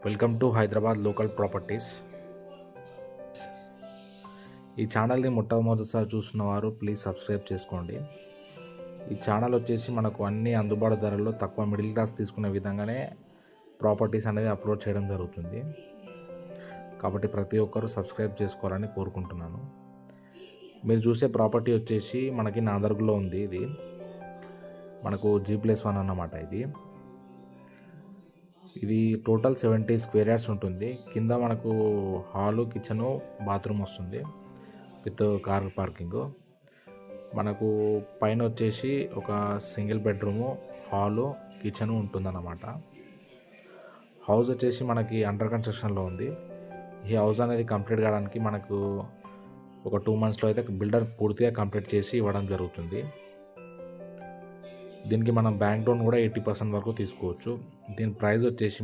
Welcome to Hyderabad local properties. ఈ ఛానల్ని మొట్టమొదటిసారి చూస్తున్న వారు ప్లీజ్ సబ్స్క్రైబ్ చేసుకోండి. ఈ ఛానల్ వచ్చేసి మనకు అన్ని అందుబాటు ధరల్లో తక్కువ మిడిల్ క్లాస్ తీసుకునే విధంగానే ప్రాపర్టీస్ అనేది అప్లోడ్ చేయడం జరుగుతుంది. కాబట్టి ప్రతి ఒక్కరూ సబ్స్క్రైబ్ చేసుకోవాలని కోరుకుంటున్నాను. మీరు చూసే ప్రాపర్టీ వచ్చేసి మనకి నాదర్గులో ఉంది. ఇది మనకు G+1 అన్నమాట. ఇది టోటల్ 70 స్క్వేర్ యార్డ్స్ ఉంటుంది. కింద మనకు హాలు, కిచెను, బాత్రూమ్ వస్తుంది విత్ కార్ పార్కింగ్. మనకు పైన వచ్చేసి ఒక సింగిల్ బెడ్రూము, హాలు, కిచెను ఉంటుందన్నమాట. హౌస్ వచ్చేసి మనకి అండర్ కన్స్ట్రక్షన్లో ఉంది. ఈ హౌస్ అనేది కంప్లీట్ కావడానికి మనకు ఒక 2 monthsలో అయితే బిల్డర్ పూర్తిగా కంప్లీట్ చేసి ఇవ్వడం జరుగుతుంది. దీనికి మనం బ్యాంక్ లోన్ కూడా 80% వరకు తీసుకోవచ్చు. దీని ప్రైస్ వచ్చేసి